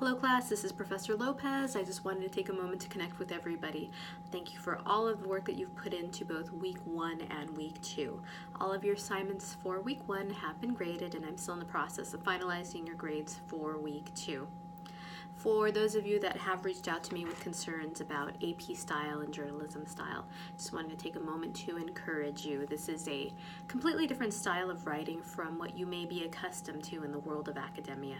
Hello class, this is Professor Lopez. I just wanted to take a moment to connect with everybody. Thank you for all of the work that you've put into both week 1 and week 2. All of your assignments for week 1 have been graded, and I'm still in the process of finalizing your grades for week 2. For those of you that have reached out to me with concerns about AP style and journalism style, just wanted to take a moment to encourage you. This is a completely different style of writing from what you may be accustomed to in the world of academia.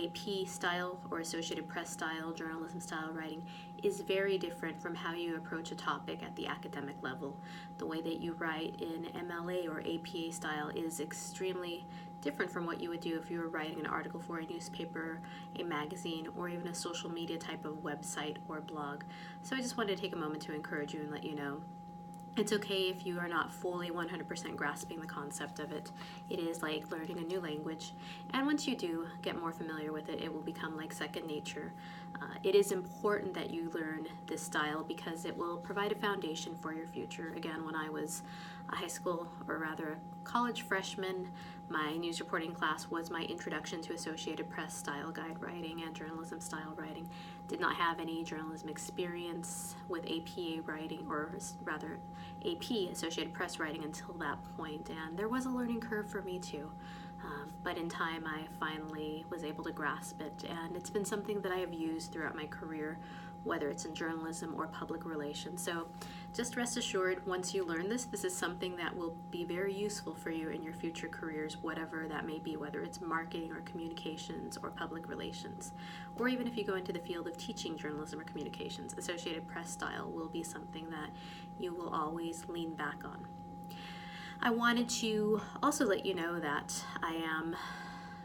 AP style or Associated Press style, journalism style writing is very different from how you approach a topic at the academic level. The way that you write in MLA or APA style is extremely different from what you would do if you were writing an article for a newspaper, a magazine, or even a social media type of website or blog. So I just wanted to take a moment to encourage you and let you know it's okay if you are not fully 100% grasping the concept of it. It is like learning a new language, and once you do get more familiar with it, it will become like second nature. It is important that you learn this style because it will provide a foundation for your future. Again, when I was a high school, or rather a college freshman, my news reporting class was my introduction to Associated Press style guide writing and journalism style writing. Did not have any journalism experience with APA writing, or rather AP, Associated Press writing, until that point, and there was a learning curve for me too. But in time I finally was able to grasp it, and it's been something that I have used throughout my career, whether it's in journalism or public relations. So just rest assured, once you learn this is something that will be very useful for you in your future careers, whatever that may be, whether it's marketing or communications or public relations, or even if you go into the field of teaching journalism or communications. Associated Press style will be something that you will always lean back on. I wanted to also let you know that I am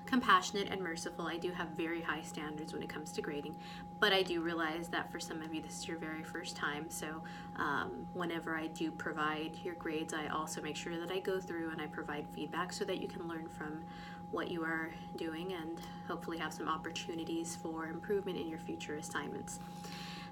compassionate and merciful. I do have very high standards when it comes to grading, but I do realize that for some of you this is your very first time, so whenever I do provide your grades, I also make sure that I go through and I provide feedback so that you can learn from what you are doing and hopefully have some opportunities for improvement in your future assignments.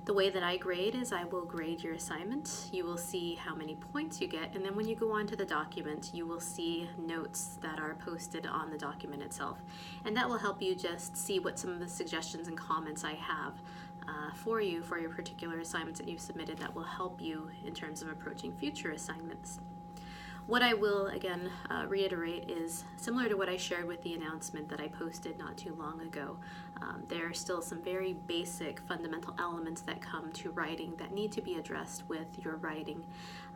The way that I grade is I will grade your assignment. You will see how many points you get, and then when you go on to the document, you will see notes that are posted on the document itself. And that will help you just see what some of the suggestions and comments I have for you for your particular assignments that you've submitted that will help you in terms of approaching future assignments. What I will, again, reiterate is similar to what I shared with the announcement that I posted not too long ago. There are still some very basic fundamental elements that come to writing that need to be addressed with your writing.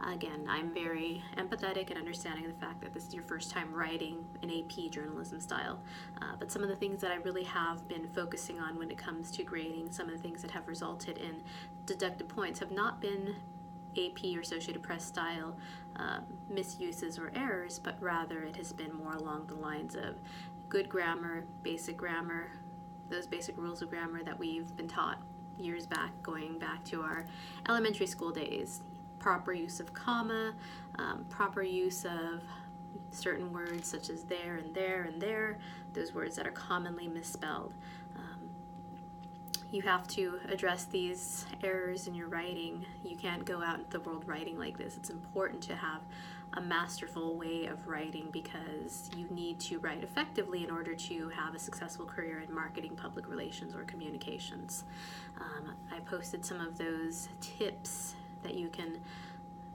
Again, I'm very empathetic and understanding of the fact that this is your first time writing an AP journalism style, but some of the things that I really have been focusing on when it comes to grading, some of the things that have resulted in deducted points have not been AP or Associated Press style misuses or errors, but rather it has been more along the lines of good grammar, those basic rules of grammar that we've been taught years back, going back to our elementary school days. Proper use of comma, proper use of certain words such as there and there and there, those words that are commonly misspelled. You have to address these errors in your writing. You can't go out into the world writing like this. It's important to have a masterful way of writing because you need to write effectively in order to have a successful career in marketing, public relations, or communications. I posted some of those tips that you can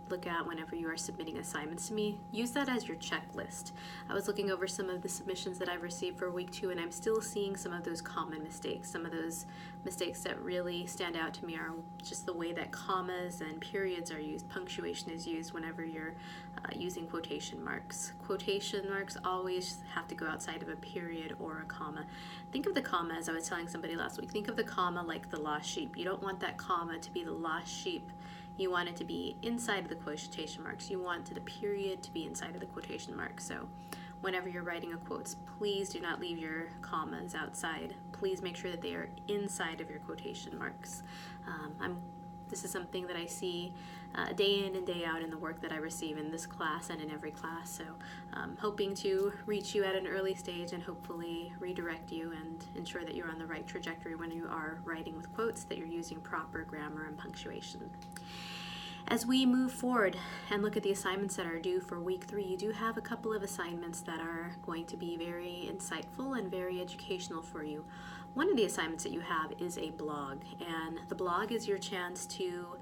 look at whenever you are submitting assignments to me. Use that as your checklist. I was looking over some of the submissions that I've received for week 2, and I'm still seeing some of those common mistakes. Some of those mistakes that really stand out to me are just the way that commas and periods are used, punctuation is used whenever you're using quotation marks. Quotation marks always have to go outside of a period or a comma. Think of the comma, as I was telling somebody last week, think of the comma like the lost sheep. You don't want that comma to be the lost sheep. You want it to be inside of the quotation marks. You want the period to be inside of the quotation marks. So whenever you're writing a quotes, please do not leave your commas outside. Please make sure that they are inside of your quotation marks. This is something that I see day in and day out in the work that I receive in this class and in every class. So hoping to reach you at an early stage and hopefully redirect you and ensure that you're on the right trajectory when you are writing with quotes, that you're using proper grammar and punctuation. As we move forward and look at the assignments that are due for week 3, you do have a couple of assignments that are going to be very insightful and very educational for you. One of the assignments that you have is a blog, and the blog is your chance to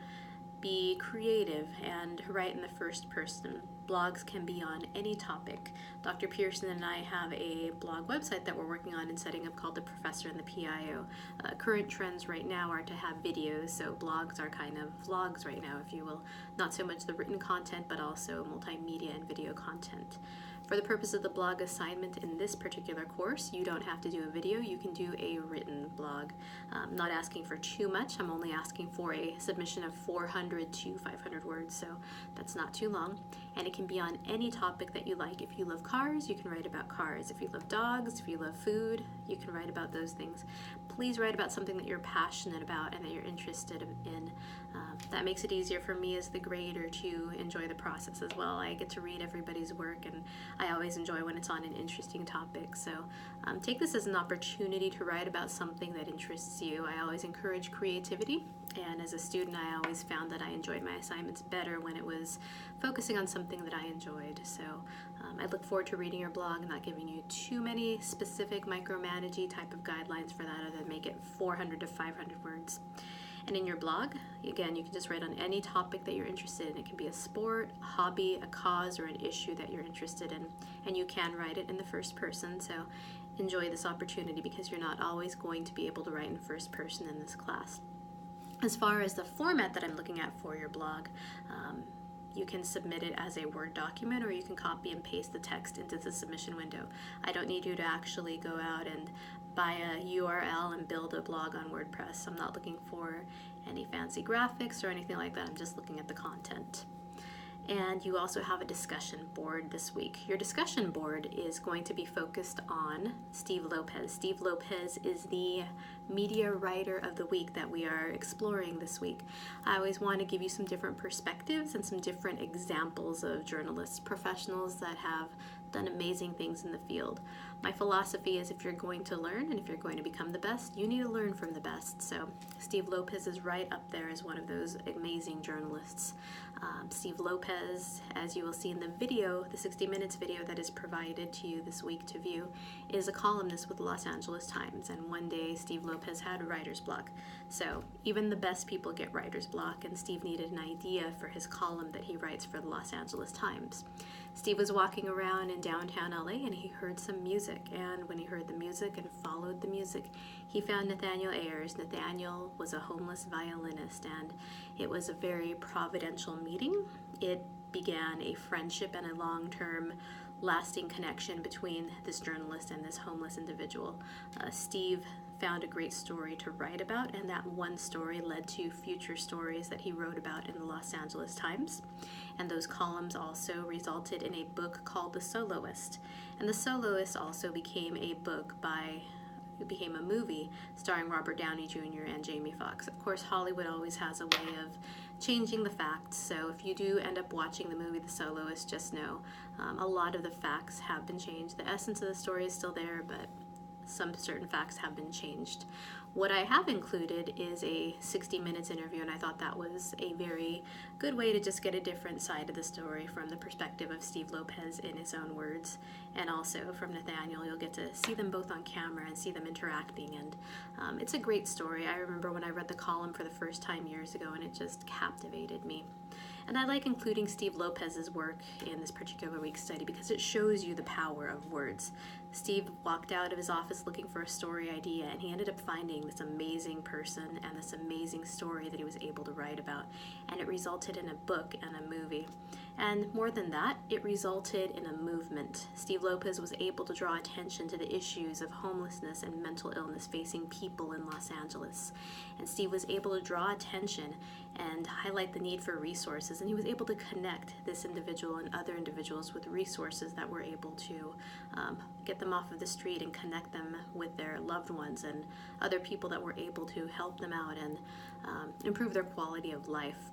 be creative and write in the first person. Blogs can be on any topic. Dr. Pearson and I have a blog website that we're working on and setting up called The Professor and the PIO. Current trends right now are to have videos, so blogs are kind of vlogs right now, if you will. Not so much the written content, but also multimedia and video content. For the purpose of the blog assignment in this particular course, you don't have to do a video, you can do a written blog. I'm not asking for too much, I'm only asking for a submission of 400 to 500 words, so that's not too long. And it can be on any topic that you like. If you love cars, you can write about cars. If you love dogs, if you love food, you can write about those things. Please write about something that you're passionate about and that you're interested in. That makes it easier for me as the grader to enjoy the process as well. I get to read everybody's work, and I always enjoy when it's on an interesting topic. So take this as an opportunity to write about something that interests you. I always encourage creativity, and as a student I always found that I enjoyed my assignments better when it was focusing on something that I enjoyed. So I look forward to reading your blog and not giving you too many specific micromanagey type of guidelines for that, other than make it 400 to 500 words. And in your blog, again, you can just write on any topic that you're interested in. It can be a sport, a hobby, a cause, or an issue that you're interested in. And you can write it in the first person, so enjoy this opportunity because you're not always going to be able to write in first person in this class. As far as the format that I'm looking at for your blog, you can submit it as a Word document, or you can copy and paste the text into the submission window. I don't need you to actually go out and buy a URL and build a blog on WordPress. I'm not looking for any fancy graphics or anything like that. I'm just looking at the content. And you also have a discussion board this week. Your discussion board is going to be focused on Steve Lopez. Steve Lopez is the media writer of the week that we are exploring this week. I always want to give you some different perspectives and some different examples of journalists, professionals that have done amazing things in the field. My philosophy is if you're going to learn and if you're going to become the best, you need to learn from the best. So Steve Lopez is right up there as one of those amazing journalists. Steve Lopez, as you will see in the video, the 60 Minutes video that is provided to you this week to view, is a columnist with the Los Angeles Times, and one day Steve Lopez had writer's block. So even the best people get writer's block, and Steve needed an idea for his column that he writes for the Los Angeles Times. Steve was walking around in downtown LA and he heard some music, and when he heard the music and followed the music, he found Nathaniel Ayers. Nathaniel was a homeless violinist, and it was a very providential meeting. It began a friendship and a long-term lasting connection between this journalist and this homeless individual. Steve found a great story to write about, and that one story led to future stories that he wrote about in the Los Angeles Times. And those columns also resulted in a book called The Soloist. And The Soloist also became a movie starring Robert Downey Jr. and Jamie Foxx. Of course, Hollywood always has a way of changing the facts, so if you do end up watching the movie The Soloist, just know a lot of the facts have been changed. The essence of the story is still there, but some certain facts have been changed. What I have included is a 60 Minutes interview, and I thought that was a very good way to just get a different side of the story from the perspective of Steve Lopez in his own words, and also from Nathaniel. You'll get to see them both on camera and see them interacting, and it's a great story. I remember when I read the column for the first time years ago, and it just captivated me. And I like including Steve Lopez's work in this particular week's study because it shows you the power of words. Steve walked out of his office looking for a story idea, and he ended up finding this amazing person and this amazing story that he was able to write about. And it resulted in a book and a movie. And more than that, it resulted in a movement. Steve Lopez was able to draw attention to the issues of homelessness and mental illness facing people in Los Angeles. And Steve was able to draw attention and highlight the need for resources, and he was able to connect this individual and other individuals with resources that were able to get them off of the street and connect them with their loved ones and other people that were able to help them out and improve their quality of life.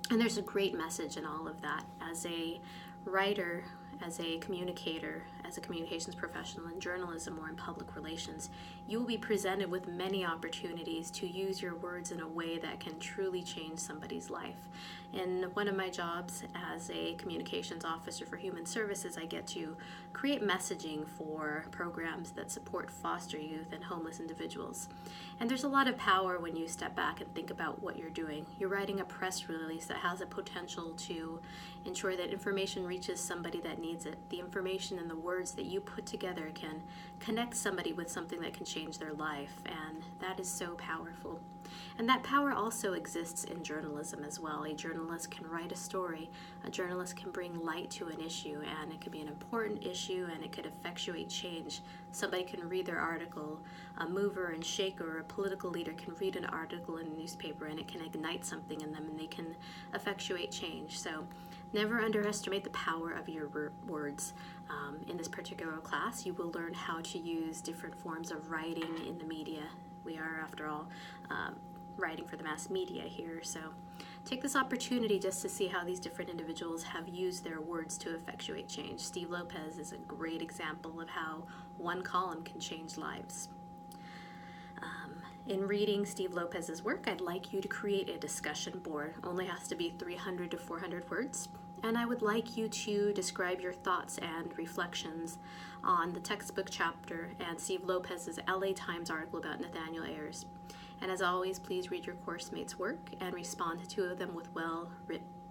And there's a great message in all of that. As a writer as a communicator, as a communications professional in journalism or in public relations, you will be presented with many opportunities to use your words in a way that can truly change somebody's life. In one of my jobs as a communications officer for human services, I get to create messaging for programs that support foster youth and homeless individuals. And there's a lot of power when you step back and think about what you're doing. You're writing a press release that has a potential to ensure that information reaches somebody that needs it. The information and the words that you put together can connect somebody with something that can change their life, and that is so powerful. And that power also exists in journalism as well. A journalist can write a story. A journalist can bring light to an issue, and it could be an important issue, and it could effectuate change. Somebody can read their article. A mover and shaker or a political leader can read an article in a newspaper, and it can ignite something in them, and they can effectuate change. So never underestimate the power of your words. In this particular class, you will learn how to use different forms of writing in the media. We are, after all, writing for the mass media here, so take this opportunity just to see how these different individuals have used their words to effectuate change. Steve Lopez is a great example of how one column can change lives. In reading Steve Lopez's work, I'd like you to create a discussion board. Only has to be 300 to 400 words. And I would like you to describe your thoughts and reflections on the textbook chapter and Steve Lopez's LA Times article about Nathaniel Ayers. And as always, please read your course mate's work and respond to two of them with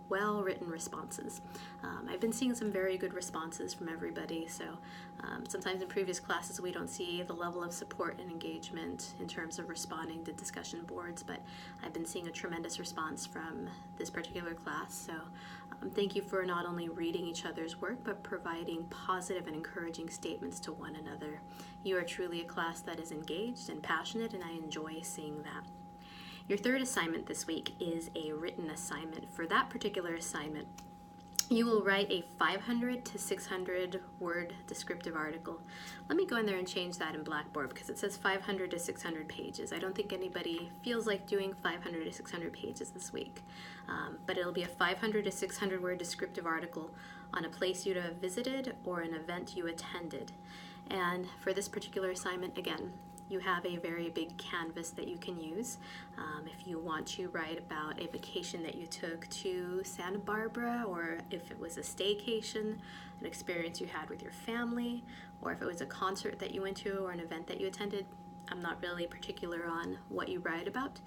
well-written responses. I've been seeing some very good responses from everybody, so sometimes in previous classes we don't see the level of support and engagement in terms of responding to discussion boards, but I've been seeing a tremendous response from this particular class, so thank you for not only reading each other's work, but providing positive and encouraging statements to one another. You are truly a class that is engaged and passionate, and I enjoy seeing that. Your third assignment this week is a written assignment. For that particular assignment, you will write a 500 to 600 word descriptive article. Let me go in there and change that in Blackboard because it says 500 to 600 pages. I don't think anybody feels like doing 500 to 600 pages this week, but it'll be a 500 to 600 word descriptive article on a place you'd have visited or an event you attended. And for this particular assignment, again, you have a very big canvas that you can use. If you want to write about a vacation that you took to Santa Barbara, or if it was a staycation, an experience you had with your family, or if it was a concert that you went to or an event that you attended, I'm not really particular on what you write about.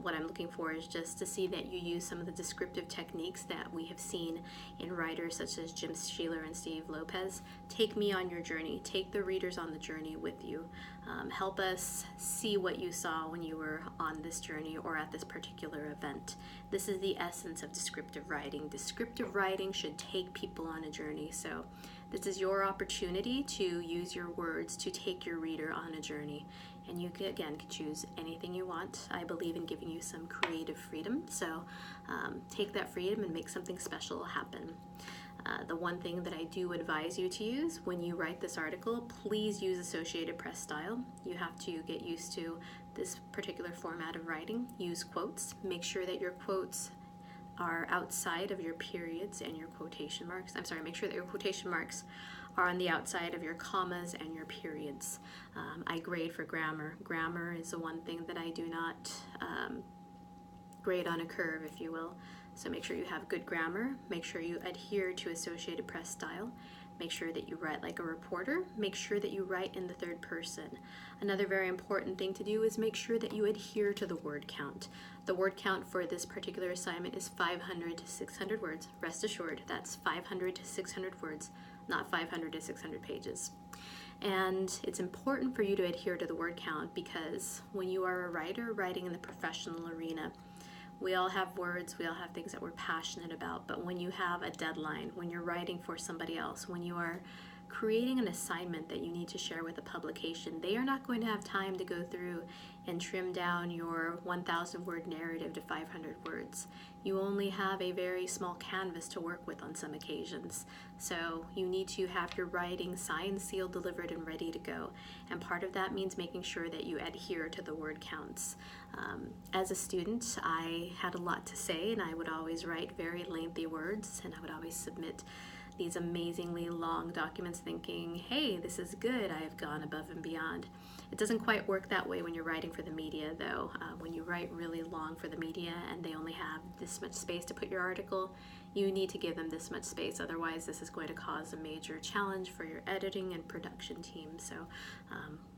What I'm looking for is just to see that you use some of the descriptive techniques that we have seen in writers such as Jim Sheeler and Steve Lopez. Take me on your journey. Take the readers on the journey with you. Help us see what you saw when you were on this journey or at this particular event. This is the essence of descriptive writing. Descriptive writing should take people on a journey. So this is your opportunity to use your words to take your reader on a journey. And you can, again, can choose anything you want. I believe in giving you some creative freedom. So take that freedom and make something special happen. The one thing that I do advise you to use when you write this article, please use Associated Press style. You have to get used to this particular format of writing. Use quotes. Make sure that your quotes are outside of your periods and your quotation marks. Make sure that your quotation marks are on the outside of your commas and your periods. I grade for grammar. Grammar is the one thing that I do not grade on a curve, if you will. So make sure you have good grammar. Make sure you adhere to Associated Press style. Make sure that you write like a reporter. Make sure that you write in the third person. Another very important thing to do is make sure that you adhere to the word count. The word count for this particular assignment is 500 to 600 words. Rest assured, that's 500 to 600 words, not 500 to 600 pages. And it's important for you to adhere to the word count because when you are a writer writing in the professional arena, we all have words, we all have things that we're passionate about, but when you have a deadline, when you're writing for somebody else, when you are creating an assignment that you need to share with a publication, they are not going to have time to go through and trim down your 1,000 word narrative to 500 words. You only have a very small canvas to work with on some occasions. So you need to have your writing signed, sealed, delivered, and ready to go. And part of that means making sure that you adhere to the word counts. As a student, I had a lot to say, and I would always write very lengthy words, and I would always submit these amazingly long documents thinking, hey, this is good, I have gone above and beyond. It doesn't quite work that way when you're writing for the media, though. When you write really long for the media and they only have this much space to put your article, you need to give them this much space. Otherwise, this is going to cause a major challenge for your editing and production team. So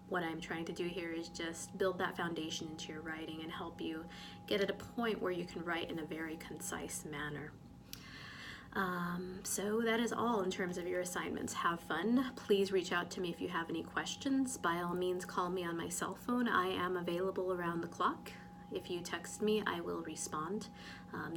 what I'm trying to do here is just build that foundation into your writing and help you get at a point where you can write in a very concise manner. So that is all in terms of your assignments. Have fun. Please reach out to me if you have any questions. By all means, call me on my cell phone. I am available around the clock. If you text me, I will respond.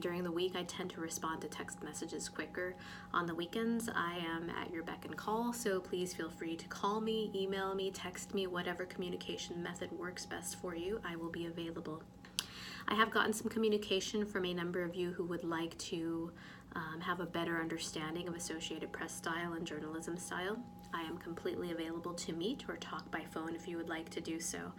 During the week, I tend to respond to text messages quicker. On the weekends, I am at your beck and call, so please feel free to call me, email me, text me, whatever communication method works best for you. I will be available. I have gotten some communication from a number of you who would like to have a better understanding of Associated Press style and journalism style. I am completely available to meet or talk by phone if you would like to do so.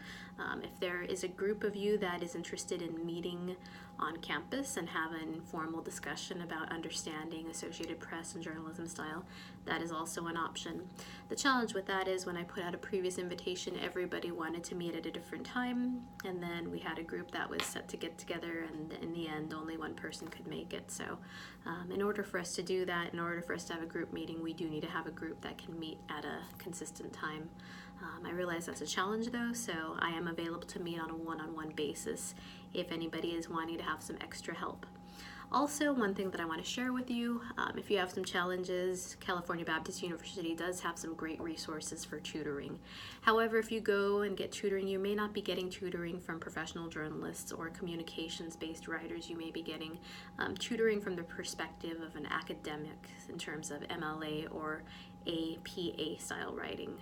If there is a group of you that is interested in meeting on campus and have an informal discussion about understanding Associated Press and journalism style, that is also an option. The challenge with that is when I put out a previous invitation, everybody wanted to meet at a different time, and then we had a group that was set to get together, and in the end only one person could make it. So in order for us to do that, in order for us to have a group meeting, we do need to have a group that can meet at a consistent time. I realize that's a challenge though, so I am available to meet on a one-on-one basis if anybody is wanting to have some extra help. Also, one thing that I want to share with you, if you have some challenges, California Baptist University does have some great resources for tutoring. However, if you go and get tutoring, you may not be getting tutoring from professional journalists or communications-based writers. You may be getting tutoring from the perspective of an academic in terms of MLA or APA style writing.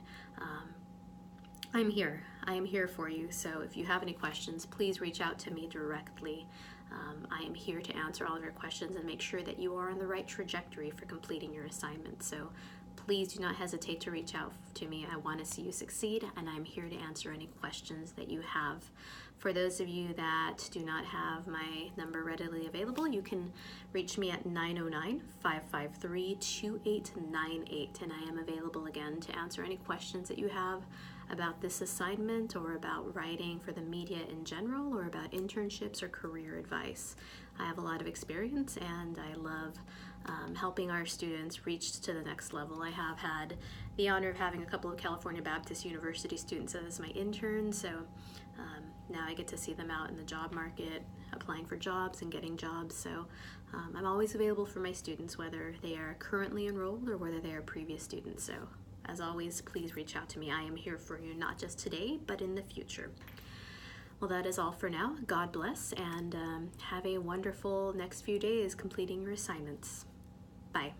I'm here. I am here for you. So if you have any questions, please reach out to me directly. I am here to answer all of your questions and make sure that you are on the right trajectory for completing your assignment. So please do not hesitate to reach out to me. I want to see you succeed, and I'm here to answer any questions that you have. For those of you that do not have my number readily available, you can reach me at 909-553-2898, and I am available again to answer any questions that you have about this assignment or about writing for the media in general or about internships or career advice. I have a lot of experience and I love helping our students reach to the next level. I have had the honor of having a couple of California Baptist University students as my interns, so now I get to see them out in the job market, applying for jobs and getting jobs. So I'm always available for my students, whether they are currently enrolled or whether they are previous students. So as always, please reach out to me. I am here for you, not just today, but in the future. Well, that is all for now. God bless, and have a wonderful next few days completing your assignments. Bye.